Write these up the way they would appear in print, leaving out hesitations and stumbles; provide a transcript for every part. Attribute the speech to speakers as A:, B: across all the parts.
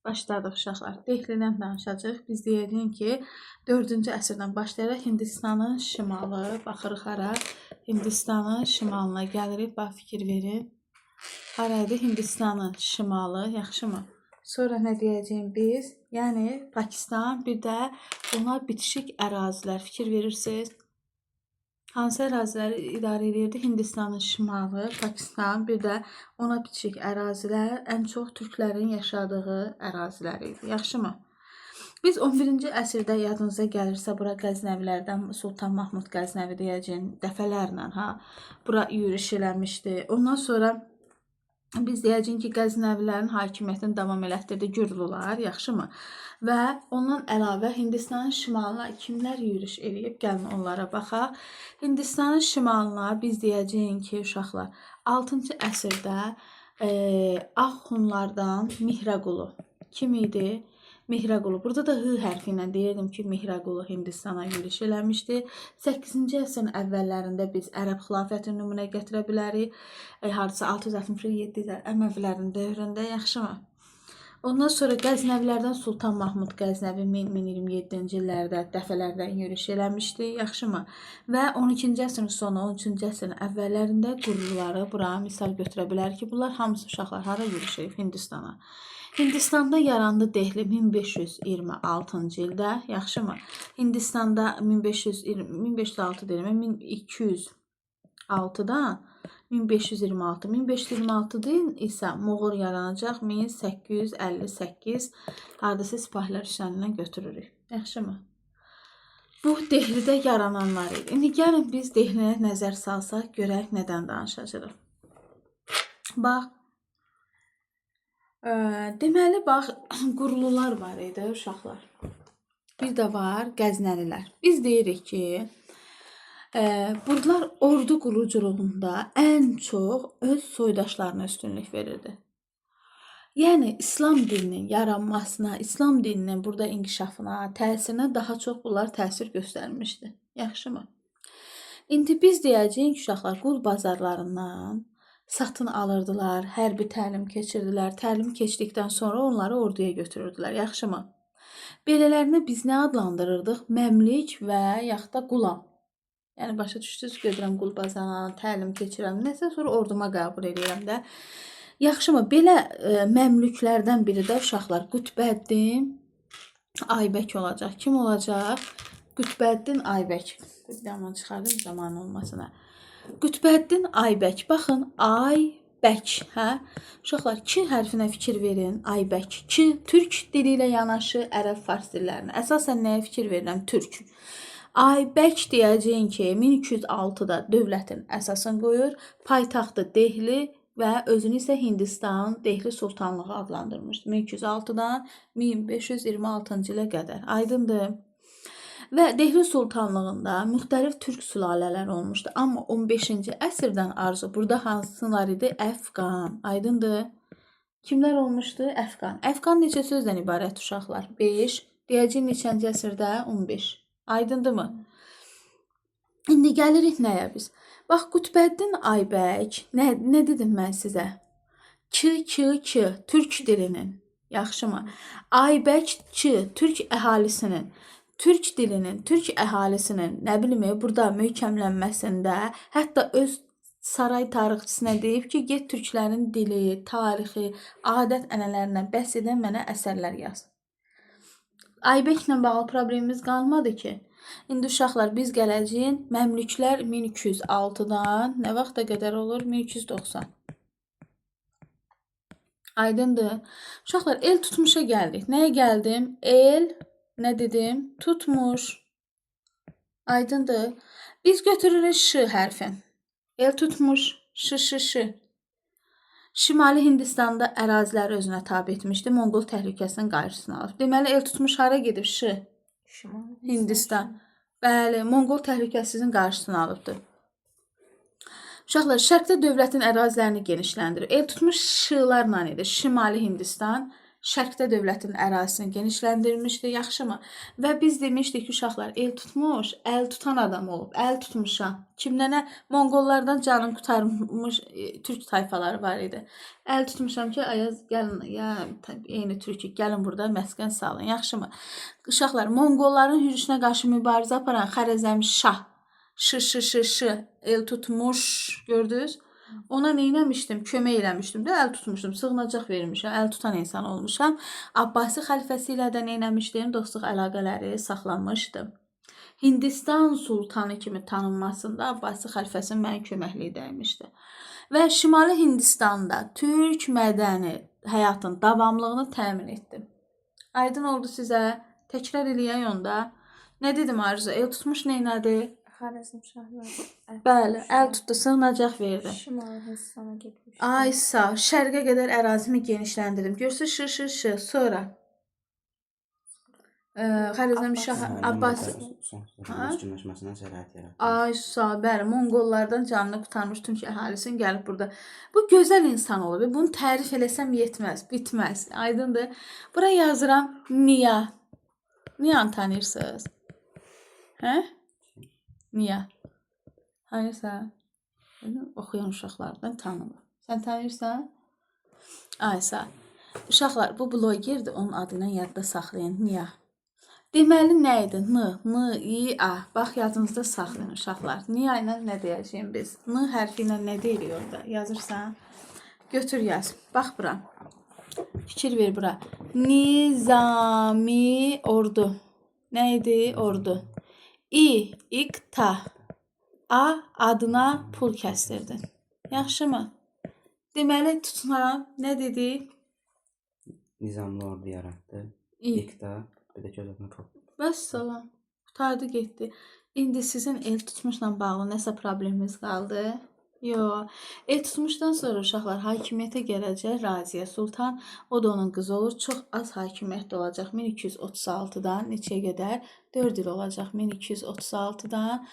A: Başladıq uşaqlar. Dehlidən danışacağıq. Biz deyəcəyik ki, 4-cü əsrdən başlayaraq Hindistanın şimalı, baxırıq hara? Hindistanın şimalına gəlirik. Bax, fikir verin. Haraydı Hindistanın şimalı, yaxşımı? Sonra nə deyəcəyim biz? Yəni Pakistan, bir də ona bitişik ərazilər. Fikir verirsiniz? Hansı əraziləri idarə edirdi? Hindistanın şimalı, Pakistan, bir də ona bitişik ərazilər ən çox türklərin yaşadığı ərazilər idi. Yaxşımı? Biz 11-ci əsrdə yadınıza gəlirsə, bura Qəznəvilərdən Sultan Mahmud Qəznəvi deyəcəyim dəfələrlə bura yürüş eləmişdi. Ondan sonra biz deyəcəyik ki, Qəznəvilərin hakimiyyətini davam elətdirdi Gürlular, yaxşımı? Və ondan əlavə Hindistanın şimalına kimlər yürüş eləyib? Gəlin onlara baxaq. Hindistanın şimalına biz deyəcəyik ki, uşaqlar, 6-cı əsrdə Axunlardan Mihraqulu kim idi? Mihraqulu. Burada da H hərfi ilə deyirdim ki, Mihraqulu Hindistana yürüş eləmişdi. 8-ci əsrin əvvəllərində biz ərəb xilafətini nümunə gətirə bilərik. Hardasa 667-də Əməvilərin dövründə, yaxşımı? Ondan sonra Qəznəvilərdən Sultan Mahmud Qəznəvi 1027-ci illərdə dəfələrdən yürüş eləmişdi, yaxşımı? Və 12-ci əsrin sonu, 13-cü əsrin əvvəllərində Gürluları bura misal götürə bilər ki, bunlar hamısı uşaqlar hara yürüş edib? Hindistana. Hindistanda yarandı Dehli 1526-cı ildə, yaxşımı? Hindistanda 1506 deyirəm, 1206-dan 1526. 1526-da isə Moğol yaranacaq 1858. Hardasa sipahilər üsyanından götürürük. Yaxşımı? Bu Dehlidə yarananlar idi. İndi gəlin biz Dehliyə nəzər salsaq, görək nədən danışacağıq. Bax, deməli, bax, Gürlular var idi, uşaqlar. Bir də var Qəznəlilər. Biz deyirik ki, buradalar ordu quruculuğunda ən çox öz soydaşlarına üstünlük verirdi. Yəni, İslam dilinin yaranmasına, İslam dilinin burada inkişafına, təsirinə daha çox bunlar təsir göstərmişdi. Yaxşımı? İndi biz deyəcəyik ki, uşaqlar qul bazarlarından satın alırdılar, hərbi təlim keçirdilər. Təlim keçdikdən sonra onları orduya götürürdülər. Yaxşımı? Belələrini biz nə adlandırırdıq? Məmlik və yaxud da qulam. Yəni, başa düşdünüz, gedirəm qul bazarlarına, təlim keçirəm, nəsə sonra orduma qəbul edirəm də. Yaxşımı? Belə məmlüklərdən biri də uşaqlar Qütbəddin Aybək olacaq. Kim olacaq? Qütbəddin Aybək. Bir də çıxardım zaman olmasına. Qütbəddin Aybək. Baxın, Aybək, hə? Uşaqlar, ki hərfinə fikir verin. Aybək. Ki, türk dili ilə yanaşı ərəb fars dillərinə. Əsasən nəyə fikir verirəm? Türk. Aybək deyəcəyin ki, 1206-da dövlətin əsasını qoyur. Paytaxtı Dehli və özünü isə Hindistan Dehli Sultanlığı adlandırmışdı. 1206-dan 1526-cı ilə qədər. Aydındır. Və Dehli Sultanlığında müxtəlif türk sülalələr olmuşdu. Amma 15-ci əsrdən arzu burada hansılar idi? Əfqan. Aydındır. Kimlər olmuşdu? Əfqan. Əfqan neçə sözdən ibarət uşaqlar? 5. Deyəcək neçənci əsrdə? 15. Aydındırmı? İndi gəlirik nəyə biz? Bax, Qütbəddin Aybək, nə dedim mən sizə? Ki, türk dilinin, yaxşımı? Aybək ki, türk əhalisinin, türk dilinin, türk əhalisinin, nə bilim, burada möhkəmlənməsində, hətta öz saray tarixçisinə deyib ki, get türklərin dili, tarixi, adət-ənənələrindən bəhs edən mənə əsərlər yaz. Aybəklə bağlı problemimiz qalmadı ki. İndi uşaqlar, biz gələcəyik, məmlüklər 1206-dan nə vaxta qədər olur? 1290. Aydındır. Uşaqlar, el tutmuşa gəldik. Nəyə gəldim? El, nə dedim? Tutmuş. Aydındır. Biz götürürük ş hərfin. El tutmuş, ş. Şimali Hindistanda ərazilər özünə tabi etmişdi. Monqol təhlükəsinin qarşısını alıb. Deməli, el tutmuş hara gedib? Ş. Hindistan. Bəli, Monqol təhlükəsinin qarşısını alıbdır. Uşaqlar, şərqdə dövlətin ərazilərini genişləndirir. El tutmuş şılarla idi. Şimali Hindistan, Şərqdə dövlətin ərazisini genişləndirmişdi, yaxşımı? Və biz demişdik ki, uşaqlar el tutmuş, əl tutan adam olub. Əl tutmuşam. Kimlənə? Monqollardan canını qurtarmış türk tayfaları var idi. Əl tutmuşam ki, ayaz gəlin, ya eyni türkü, gəlin burada məskən salın, yaxşımı? Uşaqlar, Monqolların yürüşünə qarşı mübarizə aparan Xarəzmşah el tutmuş, gördünüz? Ona nə etmişdim? Kömək eləmişdim də, əl tutmuşdum, sığınacaq vermişəm, əl tutan insan olmuşam. Abbasi xəlifəsi ilə də nə etmişdim? Dostluq əlaqələri saxlanmışdım. Hindistan sultanı kimi tanınmasında Abbasi xəlifəsi mənə köməkliyi dəymişdi. Və Şimali Hindistanda türk mədəni həyatın davamlılığını təmin etdim. Aydın oldu sizə? Təkrar eləyək onda. Nə dedim Arzu? El tutmuş neynədir?
B: Xarəzmşahlar.
A: Bəli, əl tutdu, sığınacaq verdi.
B: Şimali Hindistana getmiş.
A: Ay sağ, şərqə qədər ərazimi genişləndirdim. Görürsüz, sonra Xarəzmşah Abbas
C: Məskunlaşmasına şərait yaratdı.
A: ay sağ, bəli, Monqollardan canını qurtarmış türk əhalisini gəlib burada. Bu gözəl insan olub. Bunu tərif eləsəm yetməz, bitməz. Aydındır? Bura yazıram Niya. Niyanı tanıyırsınız? Hə? Niyə? Hayırsa? Oxuyan uşaqlardan tanımır. Sən tanıyırsan? Aysa. Uşaqlar, bu blogerdir, onun adını yadda saxlayın. Niyə? Deməli nə idi? N-I-A. Bax, yadınızda saxlayın uşaqlar. Niyə ilə nə deyəcəyim biz? N hərfi ilə nə deyirik orada? Yazırsan? Götür yaz. Bax bura. Fikir ver bura. Nizami ordu. Nə idi? Ordu. İqta. A adına pul kəsdirdin. Yaxşımı? Deməli tutunaram. Nə dedi?
C: Nizamlı ordu yaratdı. İqta. Bir də göz adına pul.
A: Vəssalam. Qutardı getdi. İndi sizin el tutmuşla bağlı nəsə problemimiz qaldı? Yox. El tutmuşdan sonra uşaqlar hakimiyyətə gələcək Raziyə Sultan. O da onun qızı olur. Çox az hakimiyyətdə olacaq. 1236-dan neçəyə qədər? 4 il olacaq. 1236-dan.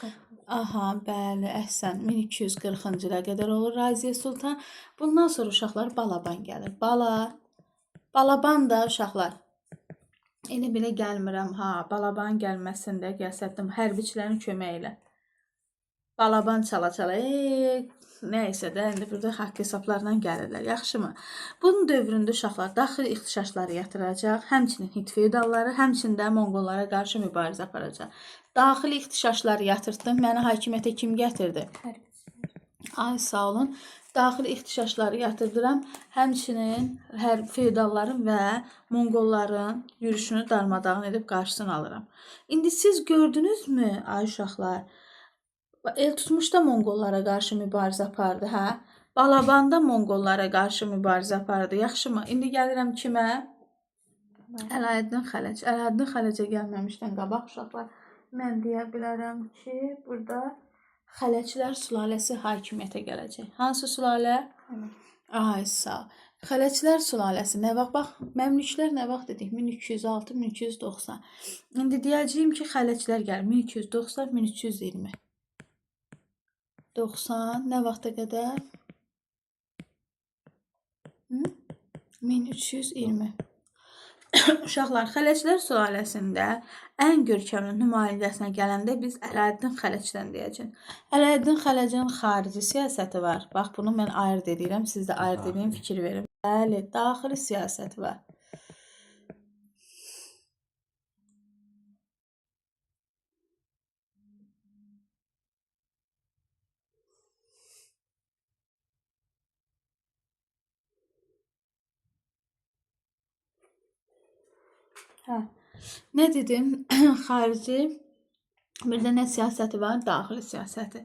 A: Aha, bəli, əhsən. 1240-cı ilə qədər olur Raziyə Sultan. Bundan sonra uşaqlar Balaban gəlir. Balaban da uşaqlar. Elə belə gəlmirəm. Balaban gəlməsində gəlsətdim hərbiçilərin köməyi ilə. Balaban çala-çala, nəysə də, indi burada haqq hesablarla gəlirlər, yaxşımı? Bunun dövründə uşaqlar daxili ixtişaşları yatıracaq, həmçinin Hind feodalları, həmçində Monqollara qarşı mübarizə aparacaq. Daxili ixtişaşları yatırtdım, məni hakimiyyətə kim gətirdi? Ay, sağ olun. Daxili ixtişaşları yatırdıram, həmçinin feodalların və Monqolların yürüşünü darmadağın edib qarşısını alıram. İndi siz gördünüzmü, ay uşaqlar? El tutmuşda Monqollara qarşı mübarizə apardı, hə? Balabanda Monqollara qarşı mübarizə apardı, yaxşımı? İndi gəlirəm kimə? Ələddin Xələc. Ələddin Xələcə gəlməmişdən qabaq uşaqlar, mən deyə bilərəm ki, burada Xələçlər sülaləsi hakimiyyətə gələcək. Hansı sülalə? Ay, sağ. Xələçlər sülaləsi nə vaxt? Bax, Məmlüklər nə vaxt dedik? 1206, 1290. İndi deyəcəyim ki, Xələçlər gəlir. 1290, 1320. 90, nə vaxta qədər? 1320. Uşaqlar, Xələçlər sülaləsində ən görkəmli nümayəndəsinə gələndə biz Ələddin Xələçdən deyəcəyik. Ələddin Xələcin xarici siyasəti var. Bax, bunu mən ayırd edirəm. Siz də ayırd edin, fikir verin. Bəli, daxili siyasəti var. Nə dedim? Xarici, bir də nə siyasəti var? Daxili siyasəti.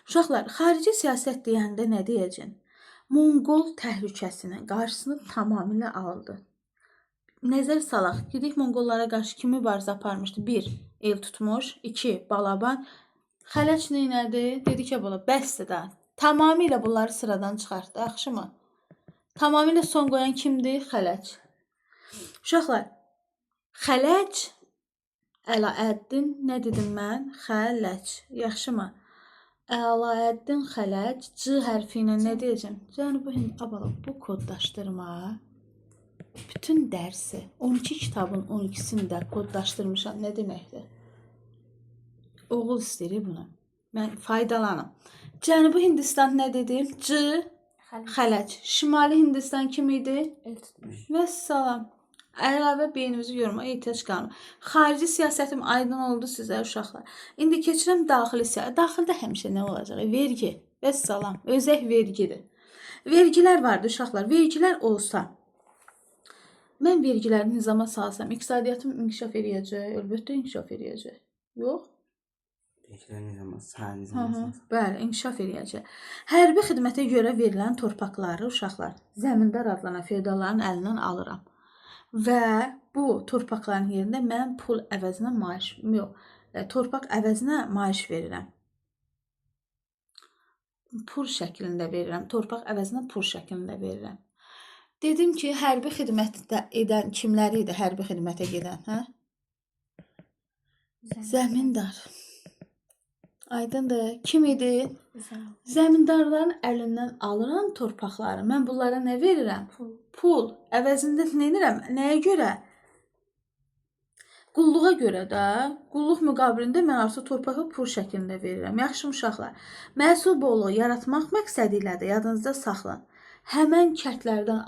A: Uşaqlar, xarici siyasət deyəndə nə deyəcəm? Monqol təhlükəsinin qarşısını tamamilə aldı. Nəzər salaq, gedik Monqollara qarşı kimi mübarizə aparmışdı? 1. El tutmuş. 2. Balaban. Xələc neynədi? Dedi ki, bula, bəsdir də. Tamamilə bunları sıradan çıxartdı, yaxşımı? Tamamilə son qoyan kimdir? Xələc. Uşaqlar, Xələc, Ələəddin, nə dedim mən? Xələc, yaxşımı? Ələəddin Xələc, C hərfi ilə nə deyəcəm? Yəni bu koddaşdırma. bütün dərsi 12 kitabın 12-sini də kodlaşdırmışam. Nə deməkdir? Oğul istəyir bunu. Mən faydalanım. Cənubi Hindistan nə dedim? Xələc. Şimali Hindistan kim idi?
B: El tutmuş.
A: Vəssalam. Əlavə beynimizi yormaya ehtiyac qalmır. Xarici siyasətim aydın oldu sizə uşaqlar. İndi keçirəm daxili siyasət. Daxildə həmişə nə olacaq? Vergi. Vəssalam. Özək vergidir. Vergilər vardı uşaqlar. Vergilər olsa, mən vergiləri nizama salsam, iqtisadiyyatım inkişaf eləyəcək, əlbəttə inkişaf eləyəcək. Yox?
C: Vergilər nizamı, sahə nizamı.
A: Bəli, inkişaf eləyəcək. Hərbi xidmətə görə verilən torpaqları uşaqlar zəmindar adlanan feodalların əlindən alıram. Və bu torpaqların yerində mən pul əvəzinə torpaq əvəzinə maaş verirəm. Pul şəklində verirəm. Torpaq əvəzinə pul şəklində verirəm. Dedim ki, hərbi xidmətdə edən kimləri idi hərbi xidmətə gedən, hə? Zəmindar. Aydındır. Kim idi? Zəmindarların əlindən alıram torpaqları. Mən bunlara nə verirəm? Pul. Əvəzində nə edirəm? Nəyə görə? Qulluğa görə də, qulluq müqabilində mən artıq torpağı pul şəklində verirəm. Yaxşı uşaqlar. Məhsul bolluğu yaratmaq məqsədi ilə də yadınızda saxlayın. Həmən kəndlərdən,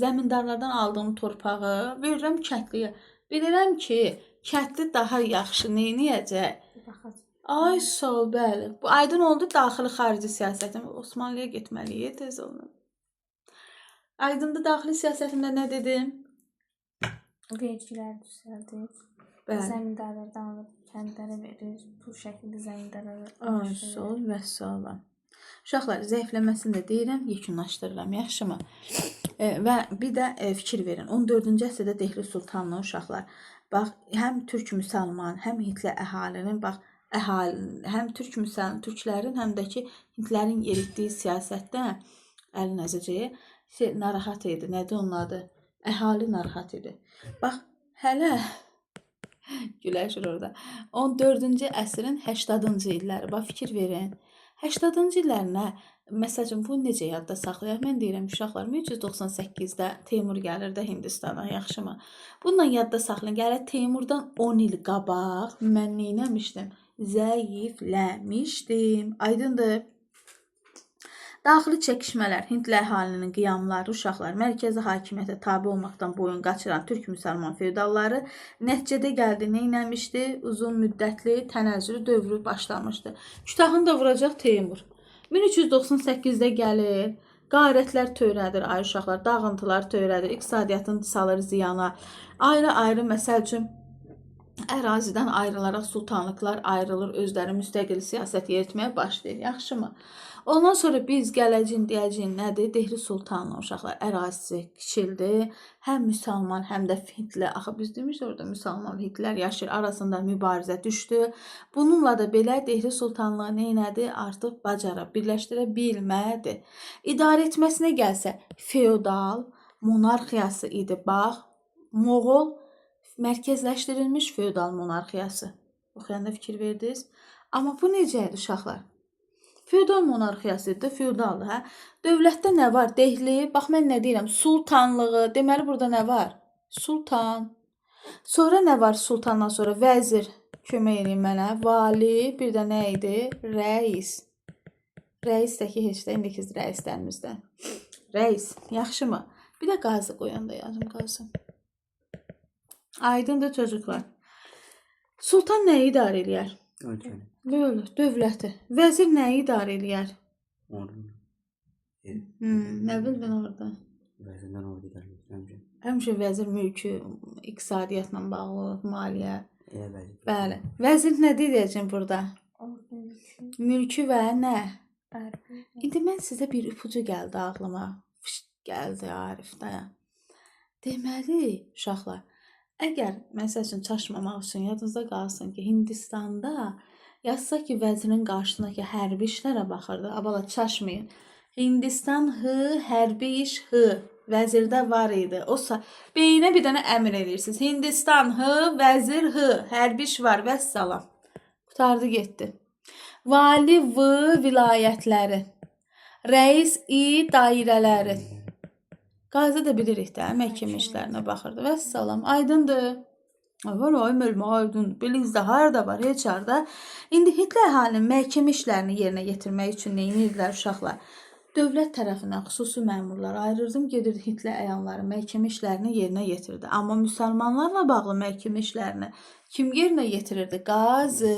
A: zəmindarlardan aldığım torpağı verirəm kəndliyə. Bilirəm ki, kəndli daha yaxşı neyniyəcək? Ay sağ ol, bəli. Bu aydın oldu daxili xarici siyasətim. Osmanlıya getməliyik, tez olun. Aydındır daxili siyasətimdə nə dedim?
B: Vergilər düzəldir. Zəmindarlardan alıb kəndlərə verir. Pul şəklində zəmindarlara.
A: Ay sağ ol, vəssalam. Uşaqlar, zəifləməsini də deyirəm, yekunlaşdırıram, yaxşımı? Və bir də fikir verin. 14-cü əsrdə Dehli Sultanlı uşaqlar. Bax, həm türk müsəlman, həm Hintli əhalinin, bax, həm türklərin, həm də ki, Hintlərin yeritdiyi siyasətdə Əli Nəzəcəyə narahat idi. Nədir onun adı? Əhali narahat idi. Bax, hələ güləşir orada. 14-cü əsrin 80-cı illəri. Bax, fikir verin. 80-cı illərinə, məsələn, bu necə yadda saxlayaq? Mən deyirəm, uşaqlar, 1398-də Teymur gəlir də Hindistana, yaxşımı? Bununla yadda saxlayın. Gəlir Teymurdan 10 il qabaq mən neynəmişdim? Zəifləmişdim. Aydındır. Daxili çəkişmələr, Hintli əhalinin qiyamları, uşaqlar, mərkəzi hakimiyyətə tabe olmaqdan boyun qaçıran türk müsəlman feodalları nəticədə gəldi, neynəmişdi? Uzun müddətli tənəzzülü dövrü başlamışdı. Kütahını da vuracaq Teymur. 1398-də gəlir, qarətlər törədir, ay uşaqlar, dağıntılar törədir, iqtisadiyyatını salır ziyana, ayrı-ayrı, məsəl üçün, ərazidən ayrılaraq sultanlıqlar ayrılır, özləri müstəqil siyasət yeritməyə başlayır, yaxşımı? Ondan sonra biz gələcin, deyəcin nədir? Dehli Sultanlı uşaqlar ərazisi kiçildi. Həm müsəlman, həm də Hintli. Axı biz demişdik orada müsəlman və Hintlər yaşayır. Arasında mübarizə düşdü. Bununla da belə Dehli Sultanlığı neynədi? Artıq bacara, birləşdirə bilmədi. İdarə etməsinə gəlsə, feodal monarxiyası idi. Bax, Moğol mərkəzləşdirilmiş feodal monarxiyası. Oxuyanda fikir verdiniz. Amma bu necə idi uşaqlar? Feodal monarxiyasıdır, feodaldır, hə? Dövlətdə nə var? Dehli, bax mən nə deyirəm? Sultanlığı, deməli burada nə var? Sultan. Sonra nə var sultandan sonra? Vəzir, kömək edin mənə. Vali, bir də nə idi? Rəis. Rəis də ki, heç də indiki rəislərimizdən. Rəis, yaxşımı? Bir də qazı qoyanda yazım qazı. Aydındır çocuklar. Sultan nəyi idarə eləyər?
C: Ölkəni.
A: Böyle, dövləti. Vəzir nəyi idarə eləyər?
C: Ordu.
A: Nə bildin orada?
C: Vəzirdən ordu idarə edir.
A: Həmişə vəzir mülkü, iqtisadiyyatla bağlı, maliyyə.
C: Elə vəzir.
A: Bəli. Vəzir nə deyəcəm burada? Mülkü və nə? İndi mən sizə bir ipucu gəldi ağlıma. Gəldi Arif dayan. Deməli, uşaqlar, əgər məsəl üçün çaşmamaq üçün yadınızda qalsın ki, Hindistanda yazsa ki, vəzirin qarşısındakı hərbi işlərə baxırdı. Abala çaşmayın. Hindistan hərbi iş vəzirdə var idi. Osa beyinə bir dənə əmr edirsiniz. Hindistan vəzir hərbi iş var. Vəssalam. Qutardı getdi. Vali vilayətləri. Rəis dairələri. Qazi də bilirik də, məhkəmə işlərinə baxırdı. Vəssalam, aydındır. Var ay məlmə aydın. Bilinizdə harda var, heç harda. İndi Hitler əhalinin məhkəmə işlərini yerinə yetirmək üçün nə edirdilər uşaqlar? Dövlət tərəfindən xüsusi məmurlar ayırırdım, gedirdi Hitler əyanları məhkəmə işlərini yerinə yetirdi. Amma müsəlmanlarla bağlı məhkəmə işlərini kim yerinə yetirirdi? Qazi.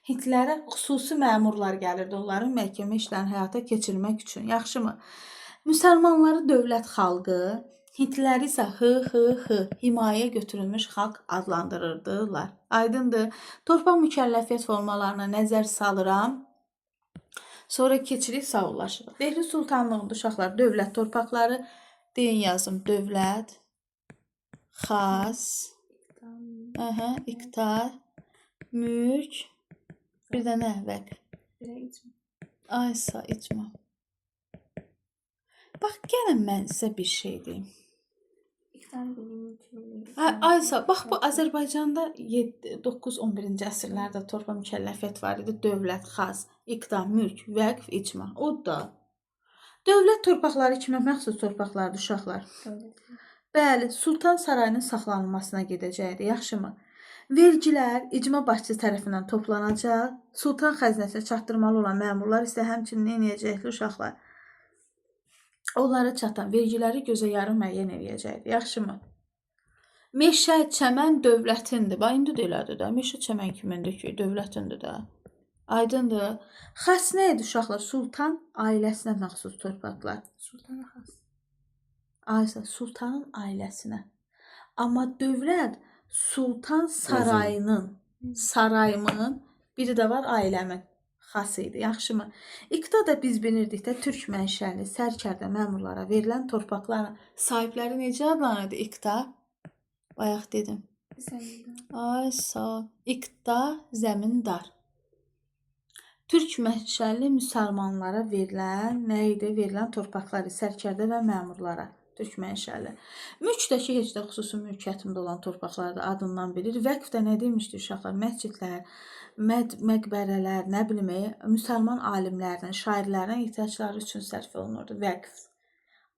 A: Hitlerə xüsusi məmurlar gəlirdi onların məhkəmə işlərini həyata keçirmək üçün. Yaxşımı? Müsəlmanları dövlət xalqı, Hitleri isə himayəyə götürülmüş xalq adlandırırdılar. Aydındır. Torpaq mükəlləfiyyət formalarına nəzər salıram. Sonra keçirik sağollaşırıq. Dehli Sultanlığında uşaqlar dövlət torpaqları, deyin yazım, dövlət, xas, iqtar, mülk, bir də nə vəq? Aysa, icma. Bax, gəlin mən sizə bir şey deyim. Aysa, bax bu Azərbaycanda 9-11-ci əsrlərdə torpaq mükəlləfiyyət var idi. Dövlət, xas, iqtar, mülk, vəqf, icma. O da. Dövlət torpaqları kimə məxsus torpaqlardır uşaqlar? Bəli, Sultan sarayının saxlanılmasına gedəcəkdir. Yaxşımı? Vergilər icma başçısı tərəfindən toplanacaq. Sultan xəzinəsinə çatdırmalı olan məmurlar isə həmçinin nə edəcəklər uşaqlar? Onlara çatan vergiləri gözə yarım müəyyən edəcəkdir. Yaxşımı? Meşə, çəmən dövlətindir. Bax, indi də elədir də. Meşə, çəmən kimindir ki? Dövlətindir də. Aydındır. Xas nə idi uşaqlar? Sultan ailəsinə məxsus torpaqlar.
B: Sultana xas.
A: Aysa, sultanın ailəsinə. Amma dövlət sultan sarayının biri də var ailəmin. Xas idi, yaxşımı? İqta da biz bilirdik də türk mənşəli sərkərdə məmurlara verilən torpaqların sahibləri necə adlanırdı İqta? Bayaq dedim. Ay sağ. İqta zəmindar. Türk mənşəli müsəlmanlara verilən nə idi? Verilən torpaqları sərkərdə və məmurlara. Türk mənşəli. Mülkdəki heç də xüsusi mülkiyyətində olan torpaqlarda adından bilir. Vəqf də nə demişdi uşaqlar? Məscidlər, məqbərələr, nə bilim, müsəlman alimlərdən, şairlərdən ehtiyacları üçün sərf olunurdu. Vəqf.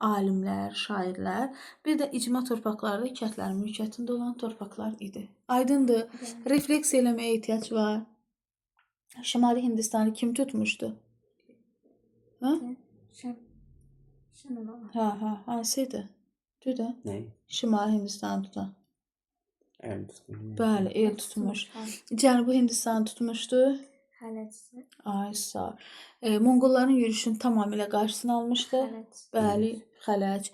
A: Alimlər, şairlər, bir də icma torpaqları kəndlərin mülkiyyətində olan torpaqlar idi. Aydındır. Refleks eləməyə ehtiyac var. Şimali Hindistanı kim tutmuşdu? Ha? Hansıydı? Düdü?
C: Nə?
A: Şimali Hindistanı tutan.
C: El tutmuş.
A: Bəli, el tutmuş. Cənubi Hindistanı tutmuşdu.
B: Xələcisi.
A: Ay sağ. Monqolların yürüşünün tamamilə qarşısını almışdı.
B: Xələc.
A: Bəli, Xələc.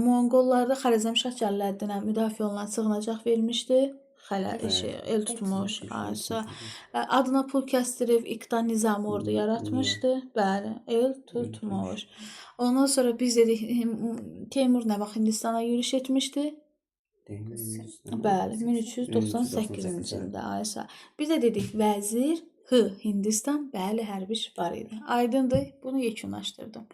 A: Monqollarda Xarəzmşah Cəlləddinə müdafiə olunan sığınacaq vermişdi. El tutmuş. Ay sağ. Adına pul kəsdirib İqta nizamı orada yaratmışdı. Bəli, el tutmuş. Ondan sonra biz dedik Teymur nə vaxt Hindistana yürüş etmişdi? Bəli, 1398-ci ildə Aysa. Biz də dedik vəzir Hindistan, bəli, hərbi var idi. Aydındır, bunu yekunlaşdırdım.